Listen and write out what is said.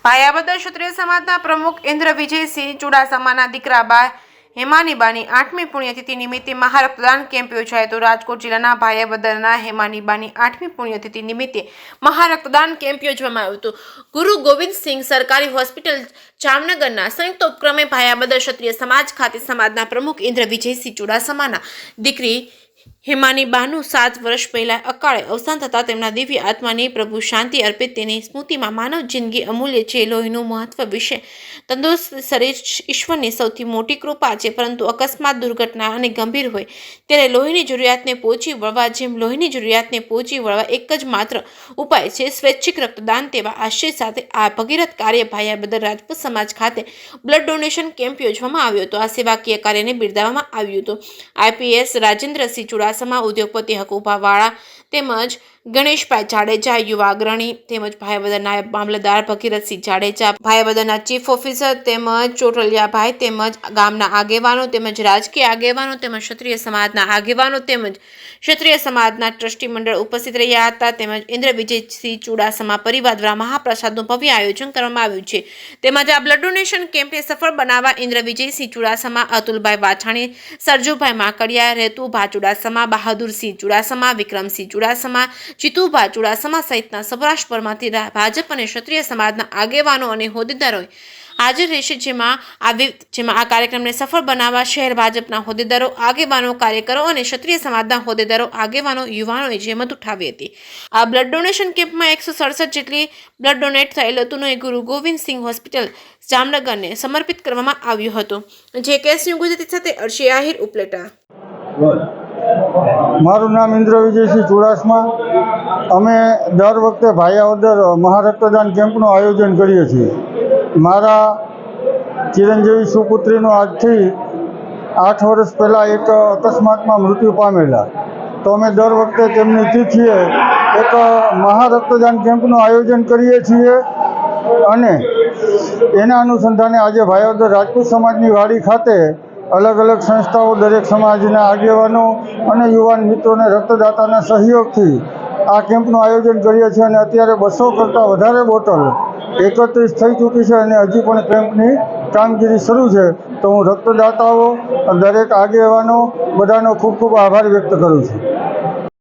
ભાયાબદર ક્ષત્રિય સમાજના પ્રમુખ ઇન્દ્ર વિજયસિંહ ચુડાસમાના દીકરા બા હેમાનીબાની 8મી પુણ્યતિથિ નિમિત્તે મહારક્તદાન કેમ્પ યોજાયો હતો। રાજકોટ જિલ્લાના ભાયાબદરના હેમાનીબાની 8મી પુણ્યતિથિ નિમિત્તે મહારક્તદાન કેમ્પ યોજવામાં આવ્યો હતો। ગુરુ ગોવિંદ સિંઘ સરકારી હોસ્પિટલ જામનગરના સંયુક્ત ઉપક્રમે ભાયાબદર ક્ષત્રિય સમાજ ખાતે સમાજના પ્રમુખ ઇન્દ્ર વિજયસિંહ ચુડાસમાના દીકરી હેમાનીબાનું 7 વર્ષ પહેલા અકાળે અવસાન થતાં તેમના દિવ્ય આત્માને પ્રભુ શાંતિ અર્પિત। તેની સ્મૃતિમાં માનવ જિંદગી અમૂલ્ય છે। લોહીનું મહત્વ વિશે તંદુરસ્ત શરીર ઈશ્વરની સૌથી મોટી કૃપા છે, પરંતુ અકસ્માત, દુર્ઘટના અને ગંભીર હોય ત્યારે લોહીની જરૂરિયાતને પહોંચી વળવા, જેમ લોહીની જરૂરિયાતને પહોંચી વળવા એક જ માત્ર ઉપાય છે સ્વૈચ્છિક રક્તદાન, તેવા આશય સાથે આ ભગીરથ કાર્ય ભાયાબદર રાજપૂત સમાજ ખાતે બ્લડ ડોનેશન કેમ્પ યોજવામાં આવ્યો હતો। આ સેવાકીય કાર્યને બિરદાવવામાં આવ્યું હતું। આઈપીએસ રાજેન્દ્રસિંહ ચુડાસમા, ઉદ્યોગપતિ હકુભાવાળા તેમજ ગણેશભાઈ જાડેજા, યુવા અગ્રણી તેમજ ભાયાબદર નાયબ મામલતદાર ભગીરથસિંહ જાડેજા, ભાયાબદરના ચીફ ઓફિસર તેમજ ચોટલિયાભાઈ તેમજ ગામના આગેવાનો તેમજ રાજકીય આગેવાનો તેમજ ક્ષત્રિય સમાજના આગેવાનો તેમજ ક્ષત્રિય સમાજના ટ્રસ્ટી મંડળ ઉપસ્થિત રહ્યા હતા। તેમજ ઇન્દ્ર વિજયસિંહ ચુડાસમા પરિવાર દ્વારા મહાપ્રસાદનું ભવ્ય આયોજન કરવામાં આવ્યું છે। તેમજ આ બ્લડ ડોનેશન કેમ્પને સફળ બનાવવા ઇન્દ્ર વિજયસિંહ ચુડાસમા, અતુલભાઈ વાછાણી, સરજુભાઈ માકડિયા, રેતુભા ચુડાસમા, બહાદુરસિંહ ચુડાસમા, વિક્રમસિંહ ચુડાસમા, જીતુભા ચુડાસમા સહિતના સૌરાષ્ટ્રભરમાંથી ભાજપ અને ક્ષત્રિય સમાજના આગેવાનો અને હોદ્દેદારો હાજર રહેશે। જેમાં આ કાર્યક્રમને સફળ બનાવવા શહેર ભાજપના હોદ્દેદારો, આગેવાનો, કાર્યકરો અને ક્ષત્રિય સમાજના હોદ્દેદારો, આગેવાનો, યુવાનોએ જહેમત ઉઠાવી હતી। આ બ્લડ ડોનેશન કેમ્પમાં 167 જેટલી બ્લડ ડોનેટ થયેલ હતું અને ગુરુ ગોવિંદ સિંઘ હોસ્પિટલ જામનગરને સમર્પિત કરવામાં આવ્યું હતું। જે કેસ ગુજરાતી સાથે અર્શી આહિર ઉપલેટા। મારું નામ ઇન્દ્ર વિજયસિંહ ચુડાસમા। અમે દર વખતે ભાયાબદર મહારક્તદાન કેમ્પનું આયોજન કરીએ છીએ। મારા ચિરંજીવી સુપુત્રીનું આજથી 8 વર્ષ પહેલાં એક અકસ્માતમાં મૃત્યુ પામેલા, તો અમે દર વખતે તેમની તિથિએ એક મહારક્તદાન કેમ્પનું આયોજન કરીએ છીએ અને એના અનુસંધાને આજે ભાયાબદર રાજપૂત સમાજની વાડી ખાતે અલગ અલગ સંસ્થાઓ, દરેક સમાજના આગેવાનો અને યુવાન મિત્રોને રક્તદાતાના સહયોગથી આ કેમ્પનું આયોજન કરીએ છીએ અને અત્યારે 200 કરતાં વધારે બોટલ એકત્રિત થઈ ચૂકી છે અને હજી પણ કેમ્પની કામગીરી શરૂ છે। તો હું રક્તદાતાઓ, દરેક આગેવાનો બધાનો ખૂબ ખૂબ આભાર વ્યક્ત કરું છું।